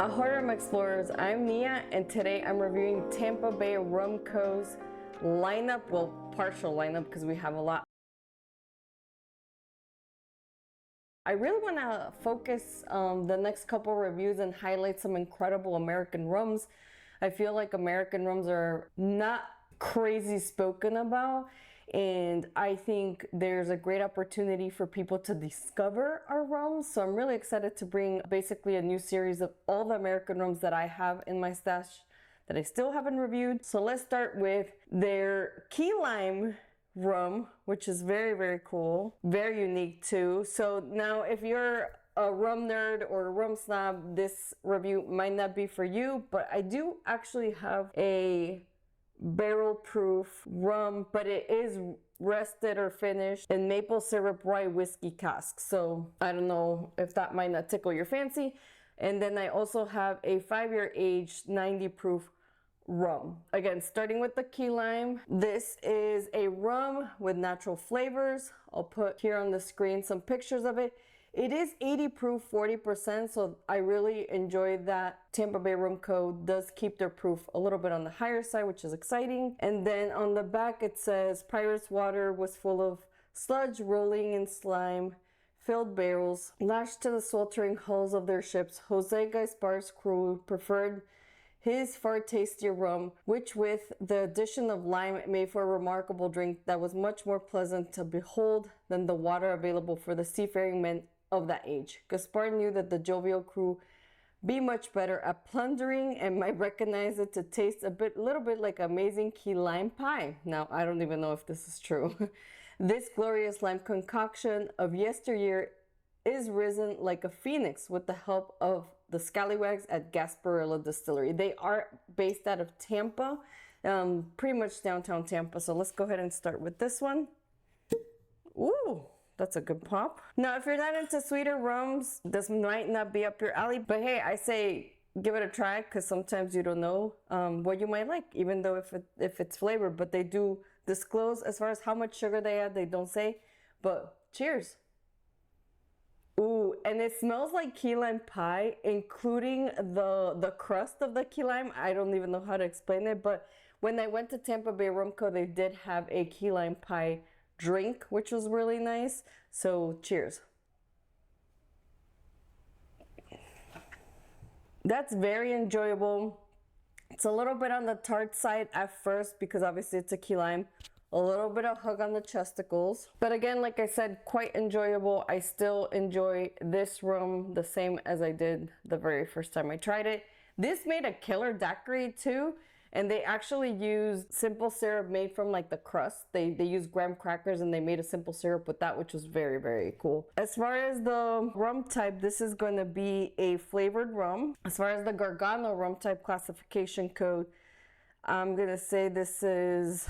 Ahoy Rum Explorers, I'm Nia, and today I'm reviewing Tampa Bay Rum Co.'s lineup, well, partial lineup because we have a lot. I really want to focus the next couple reviews and highlight some incredible American rums. I feel like American rums are not crazy spoken about, and I think there's a great opportunity for people to discover our rums. So I'm really excited to bring basically a new series of all the American rums that I have in my stash that I still haven't reviewed. So let's start with their key lime rum, which is very, very cool, very unique too. So now if you're a rum nerd or a rum snob, this review might not be for you, but I do actually have a barrel proof rum, but it is rested or finished in maple syrup rye whiskey cask. So I don't know if that might not tickle your fancy. And then I also have a 5-year aged 90 proof rum. Again, starting with the key lime, this is a rum with natural flavors. I'll put here on the screen some pictures of it. It is 80 proof, 40%, so I really enjoyed that. Tampa Bay Rum Co. does keep their proof a little bit on the higher side, which is exciting. And then on the back it says, Pirates water was full of sludge rolling in slime, filled barrels, lashed to the sweltering hulls of their ships. Jose Gaspar's crew preferred his far tastier rum, which with the addition of lime made for a remarkable drink that was much more pleasant to behold than the water available for the seafaring men of that age. Gaspar knew that the jovial crew be much better at plundering and might recognize it to taste little bit like amazing key lime pie. Now, I don't even know if this is true. This glorious lime concoction of yesteryear is risen like a phoenix with the help of the scallywags at Gasparilla Distillery. They are based out of Tampa, pretty much downtown Tampa. So let's go ahead and start with this one. Ooh, that's a good pop. Now, if you're not into sweeter rums, this might not be up your alley, but hey, I say give it a try because sometimes you don't know what you might like, even though if it's flavored, but they do disclose as far as how much sugar they add, they don't say, but cheers. Ooh, and it smells like key lime pie, including the crust of the key lime. I don't even know how to explain it, but when I went to Tampa Bay Rum Co, they did have a key lime pie drink, which was really nice. So cheers. That's very enjoyable. It's a little bit on the tart side at first because obviously it's a key lime. A little bit of hug on the chesticles. But again, like I said, quite enjoyable. I still enjoy this rum the same as I did the very first time I tried it. This made a killer daiquiri too. And they actually used simple syrup made from like the crust. They used graham crackers and they made a simple syrup with that, which was very, very cool. As far as the rum type, this is going to be a flavored rum. As far as the Gargano rum type classification code, I'm gonna say this is,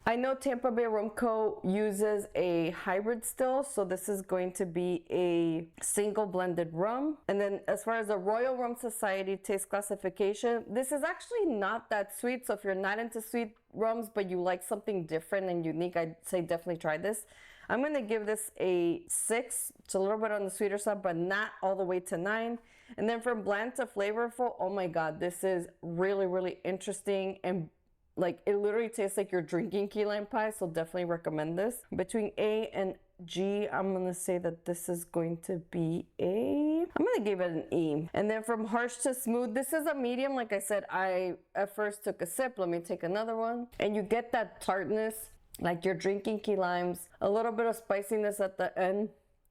I know Tampa Bay Rum Co. uses a hybrid still, so this is going to be a single blended rum. And then as far as the Royal Rum Society taste classification, this is actually not that sweet, so if you're not into sweet rums, but you like something different and unique, I'd say definitely try this. I'm gonna give this a 6. It's a little bit on the sweeter side, but not all the way to 9. And then from bland to flavorful, oh my God, this is really, really interesting. And like, it literally tastes like you're drinking key lime pie. So definitely recommend this. Between A and G, I'm gonna say that this is going to be I'm gonna give it an E. And then from harsh to smooth, this is a medium. Like I said, I at first took a sip. Let me take another one. And you get that tartness, like you're drinking key limes, a little bit of spiciness at the end.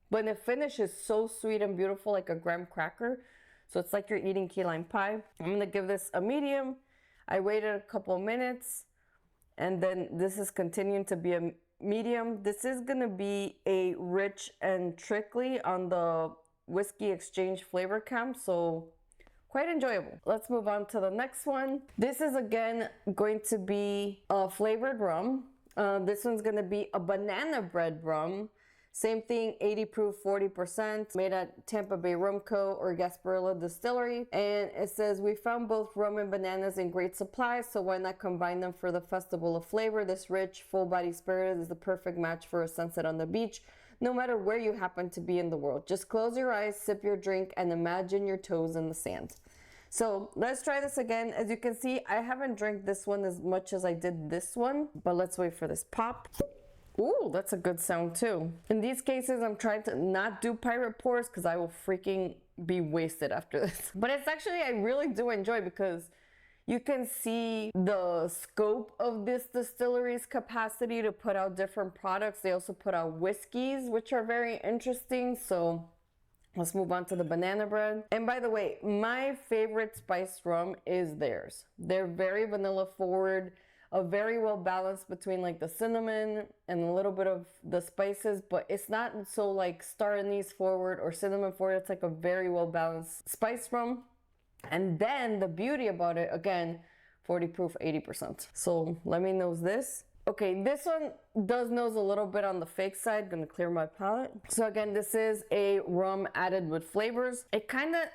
But the finish is so sweet and beautiful, like a graham cracker. So it's like you're eating key lime pie. I'm gonna give this a medium. I waited a couple minutes, and then this is continuing to be a medium. This is gonna be a rich and trickly on the whiskey exchange flavor camp, so quite enjoyable. Let's move on to the next one. This is again going to be a flavored rum. This one's gonna be a banana bread rum. Same thing, 80 proof, 40%, made at Tampa Bay Rum Co. or Gasparilla Distillery. And it says, we found both rum and bananas in great supply, so why not combine them for the festival of flavor? This rich, full-body spirit is the perfect match for a sunset on the beach, no matter where you happen to be in the world. Just close your eyes, sip your drink, and imagine your toes in the sand. So let's try this again. As you can see, I haven't drank this one as much as I did this one, but let's wait for this pop. Ooh, that's a good sound too. In these cases, I'm trying to not do pirate pours because I will freaking be wasted after this. But it's actually, I really do enjoy because you can see the scope of this distillery's capacity to put out different products. They also put out whiskeys, which are very interesting. So let's move on to the banana bread. And by the way, my favorite spiced rum is theirs. They're very vanilla forward, a very well balanced between like the cinnamon and a little bit of the spices, but it's not so like star anise forward or cinnamon forward. It's like a very well balanced spiced rum. And then the beauty about it, again, 40 proof, 80%. So let me nose this. Okay, this one does nose a little bit on the fake side. Gonna clear my palate. So again, this is a rum added with flavors. It kind of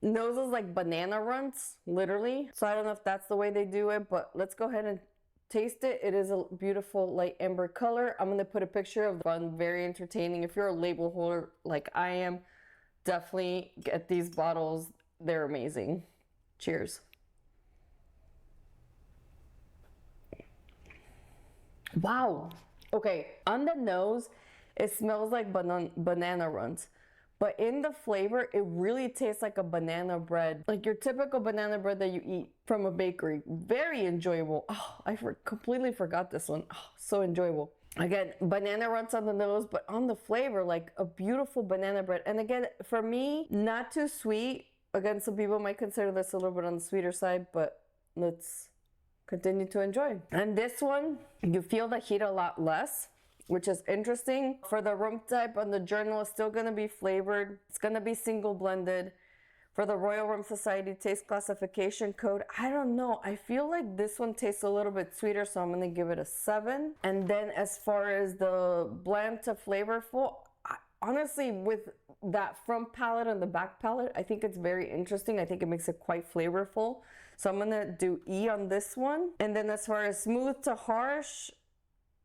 noses like banana runts, literally. So I don't know if that's the way they do it, but let's go ahead and taste it. It is a beautiful light amber color. I'm gonna put a picture of the fun, very entertaining. If you're a label holder like I am, definitely get these bottles. They're amazing. Cheers. Wow. Okay, on the nose, it smells like banana runs. But in the flavor, it really tastes like a banana bread. Like your typical banana bread that you eat from a bakery. Very enjoyable. Oh, I completely forgot this one. Oh, so enjoyable. Again, banana runs on the nose, but on the flavor, like a beautiful banana bread. And again, for me, not too sweet. Again, some people might consider this a little bit on the sweeter side, but let's continue to enjoy. And this one, you feel the heat a lot less, which is interesting. For the rum type on the journal, it's still gonna be flavored. It's gonna be single blended. For the Royal Rum Society taste classification code, I don't know. I feel like this one tastes a little bit sweeter, so I'm gonna give it a 7. And then as far as the bland to flavorful, honestly, with that front palate and the back palate, I think it's very interesting. I think it makes it quite flavorful. So I'm gonna do E on this one. And then as far as smooth to harsh,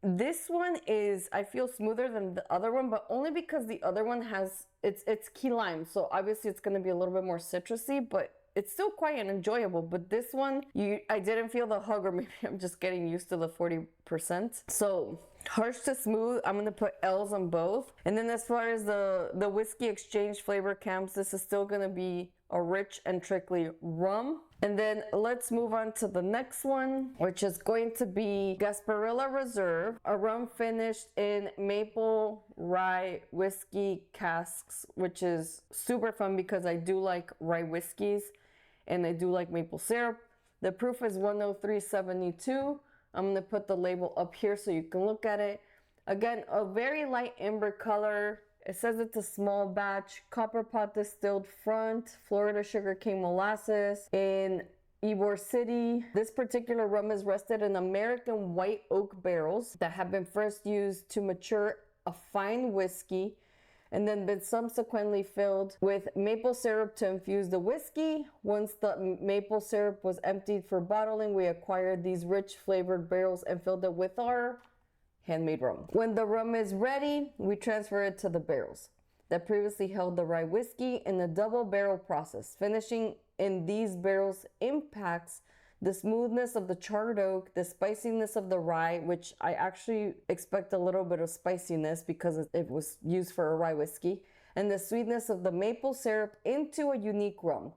this one is, I feel smoother than the other one, but only because the other one has, it's key lime. So obviously it's gonna be a little bit more citrusy, but it's still quite enjoyable. But this one, I didn't feel the hug, or maybe I'm just getting used to the 40%. So harsh to smooth, I'm gonna put L's on both. And then as far as the whiskey exchange flavor camps, this is still gonna be a rich and trickly rum. And then let's move on to the next one, which is going to be Gasparilla Reserve, a rum finished in maple rye whiskey casks, which is super fun because I do like rye whiskeys and I do like maple syrup. The proof is 103.72. I'm gonna put the label up here so you can look at it. Again, a very light amber color. It says it's a small batch, copper pot distilled front, Florida sugarcane molasses in Ybor City. This particular rum is rested in American white oak barrels that have been first used to mature a fine whiskey and then been subsequently filled with maple syrup to infuse the whiskey. Once the maple syrup was emptied for bottling, we acquired these rich flavored barrels and filled it with our handmade rum. When the rum is ready, we transfer it to the barrels that previously held the rye whiskey in a double barrel process. Finishing in these barrels impacts the smoothness of the charred oak, the spiciness of the rye, which I actually expect a little bit of spiciness because it was used for a rye whiskey, and the sweetness of the maple syrup into a unique rum,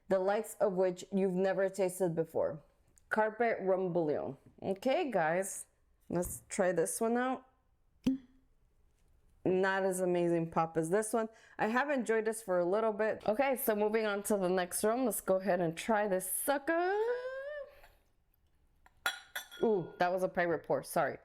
the likes of which you've never tasted before. Carpet Rum Bouillon. Okay, guys. Let's try this one out. Not as amazing pop as this one. I have enjoyed this for a little bit. Okay, so moving on to the next rum. Let's go ahead and try this sucker. Ooh, that was a pirate pour. Sorry.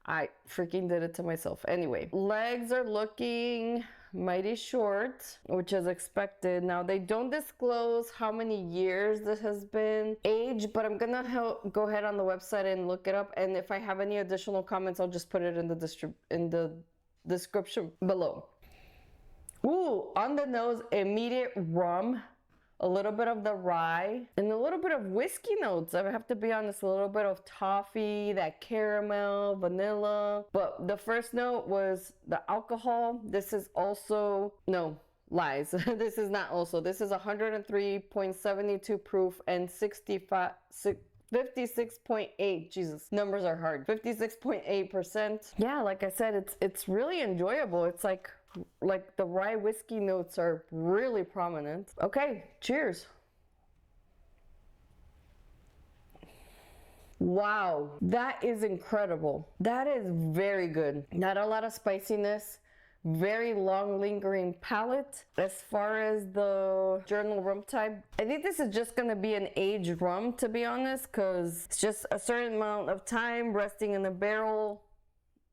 I freaking did it to myself. Anyway, legs are looking mighty short, which is expected. Now, they don't disclose how many years this has been aged, but I'm gonna go ahead on the website and look it up. And if I have any additional comments, I'll just put it in the description below. Ooh, on the nose, immediate rum, a little bit of the rye, and a little bit of whiskey notes. I have to be honest, a little bit of toffee, that caramel, vanilla. But the first note was the alcohol. This is also, no, lies. This is not also. This is 103.72 proof and 56.8. Jesus, numbers are hard. 56.8%. Yeah, like I said, it's really enjoyable. It's like the rye whiskey notes are really prominent. Okay, cheers. Wow, that is incredible. That is very good. Not a lot of spiciness. Very long lingering palate. As far as the journal rum type, I think this is just gonna be an aged rum, to be honest, because it's just a certain amount of time resting in the barrel.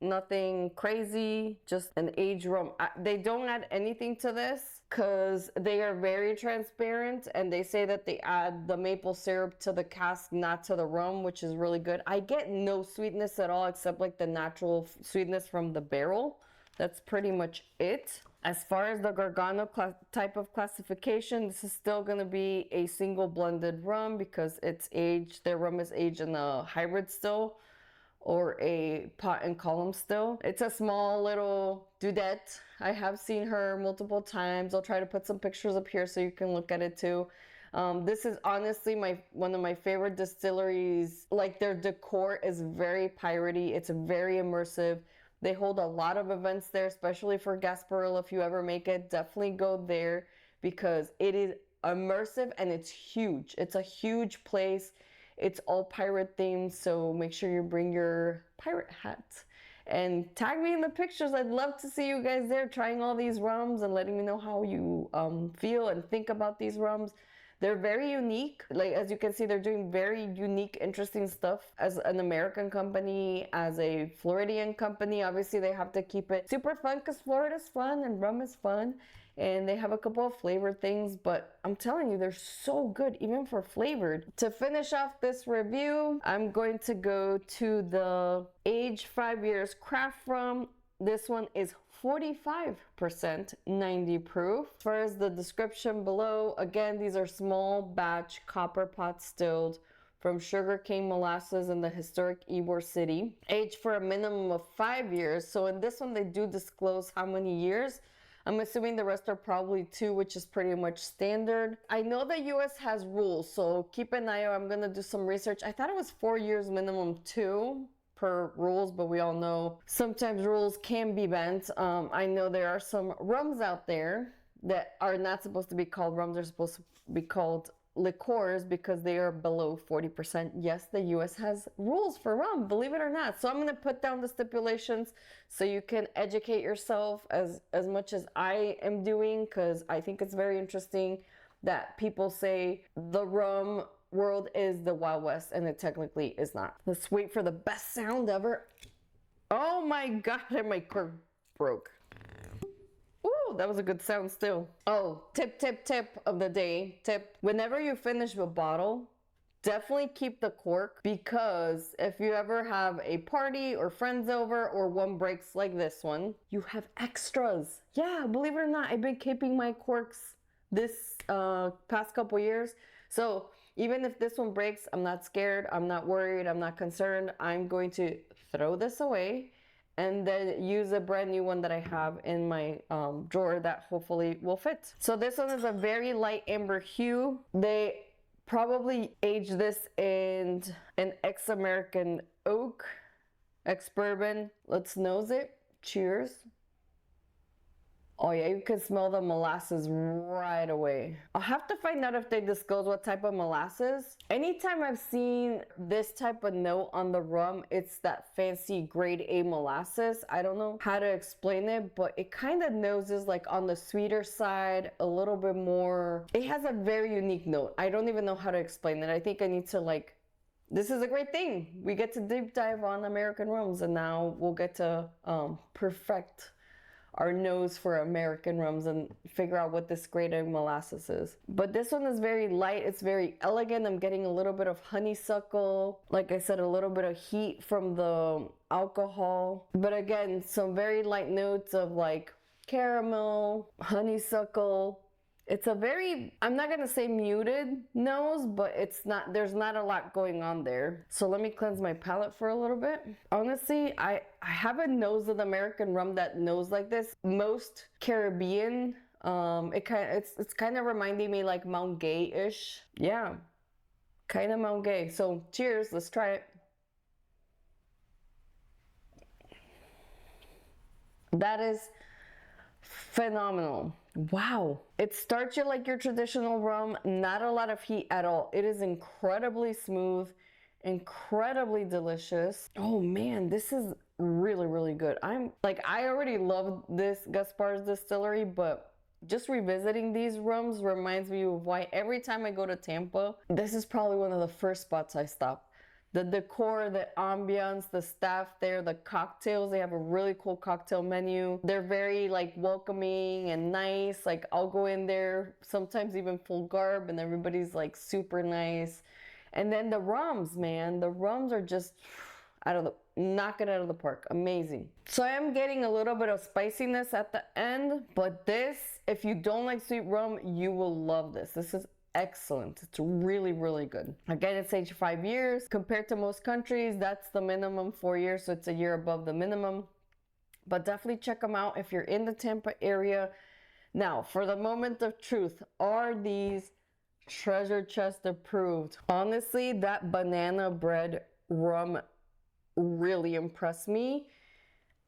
Nothing crazy, just an aged rum. They don't add anything to this because they are very transparent, and they say that they add the maple syrup to the cask, not to the rum, which is really good. I get no sweetness at all except like the natural sweetness from the barrel. That's pretty much it. As far as the Gargano type of classification, this is still going to be a single blended rum because it's aged, their rum is aged in a hybrid still, or a pot and column still. It's a small little dudette. I have seen her multiple times. I'll try to put some pictures up here so you can look at it too. This is honestly one of my favorite distilleries. Like, their decor is very piratey. It's very immersive. They hold a lot of events there, especially for Gasparilla. If you ever make it, definitely go there because it is immersive and it's huge. It's a huge place. It's all pirate themed, so make sure you bring your pirate hat and tag me in the pictures. I'd love to see you guys there trying all these rums and letting me know how you feel and think about these rums. They're very unique. Like, as you can see, they're doing very unique, interesting stuff. As an American company, as a Floridian company, obviously they have to keep it super fun because Florida's fun and rum is fun. And they have a couple of flavored things, but I'm telling you, they're so good, even for flavored. To finish off this review, I'm going to go to the aged 5 years craft rum. This one is 45% 90 proof. As far as the description below, again, these are small batch copper pot distilled from sugarcane molasses in the historic Ybor City, aged for a minimum of 5 years. So in this one, they do disclose how many years. I'm assuming the rest are probably 2, which is pretty much standard. I know the US has rules, so keep an eye out. I'm gonna do some research. I thought it was 4 years minimum 2 per rules, but we all know sometimes rules can be bent. I know there are some rums out there that are not supposed to be called rums. They're supposed to be called liqueurs because they are below 40%. Yes, the US has rules for rum, believe it or not. So I'm going to put down the stipulations so you can educate yourself as much as I am doing, because I think it's very interesting that people say the rum world is the Wild West, and it technically is not. Let's wait for the best sound ever. Oh my god, and my cork broke. Ooh, that was a good sound still. Oh, tip of the day. Tip, whenever you finish a bottle, definitely keep the cork, because if you ever have a party or friends over or one breaks like this one, you have extras. Yeah, believe it or not, I've been keeping my corks this past couple years. So even if this one breaks, I'm not scared, I'm not worried, I'm not concerned. I'm going to throw this away and then use a brand new one that I have in my drawer that hopefully will fit. So this one is a very light amber hue. They probably aged this in an ex-American oak, ex-bourbon. Let's nose it. Cheers. Oh yeah, you can smell the molasses right away. I'll have to find out if they disclose what type of molasses. Anytime I've seen this type of note on the rum, it's that fancy grade A molasses. I don't know how to explain it, but it kind of noses like on the sweeter side, a little bit more. It has a very unique note. I don't even know how to explain it. I think I need to this is a great thing. We get to deep dive on American rums, and now we'll get to perfect our nose for American rums and figure out what this grade A molasses is. But this one is very light, it's very elegant. I'm getting a little bit of honeysuckle. Like I said, a little bit of heat from the alcohol. But again, some very light notes of like caramel, honeysuckle. It's a very, I'm not gonna say muted nose, but it's not, there's not a lot going on there. So let me cleanse my palate for a little bit. Honestly, I haven't nosed an American rum that nose like this. Most Caribbean It's kind of reminding me like Mount Gay-ish. Yeah, kind of Mount Gay. So cheers, let's try it. That is phenomenal. Wow. It starts you like your traditional rum, not a lot of heat at all. It is incredibly smooth, incredibly delicious. Oh man, this is really, really good. I already love this Gaspar's distillery, but just revisiting these rums reminds me of why every time I go to Tampa, this is probably one of the first spots I stop. The decor, the ambiance, the staff there, the cocktails, they have a really cool cocktail menu. They're very like welcoming and nice. Like I'll go in there, sometimes even full garb, and everybody's like super nice. And then the rums, man, the rums are just knock it out of the park. Amazing. So I am getting a little bit of spiciness at the end, but this, if you don't like sweet rum, you will love this. This is excellent. It's really, really good. Again, it's aged 5 years. Compared to most countries, that's the minimum, 4 years, so it's a year above the minimum. But definitely check them out if you're in the Tampa area. Now, for the moment of truth, are these treasure chest approved? Honestly, that banana bread rum really impressed me.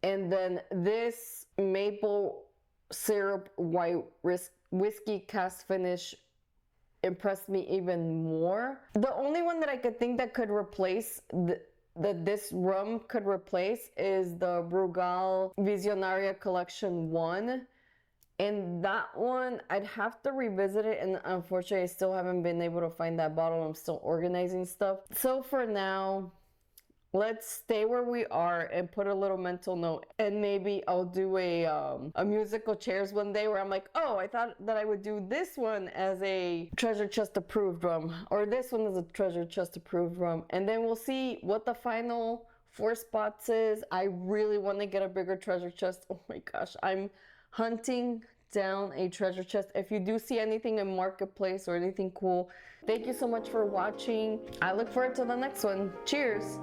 And then this maple syrup white whiskey cast finish impressed me even more. The only one that I could think that could replace that this rum could replace is the Brugal Visionaria Collection 1. And that one, I'd have to revisit it, and unfortunately I still haven't been able to find that bottle. I'm still organizing stuff. So for now, let's stay where we are and put a little mental note, and maybe I'll do a musical chairs one day where I'm like, oh, I thought that I would do this one as a treasure chest approved rum, or this one as a treasure chest approved rum, and then we'll see what the final 4 spots is. I really want to get a bigger treasure chest. Oh my gosh, I'm hunting down a treasure chest. If you do see anything in Marketplace or anything cool, thank you so much for watching. I look forward to the next one. Cheers.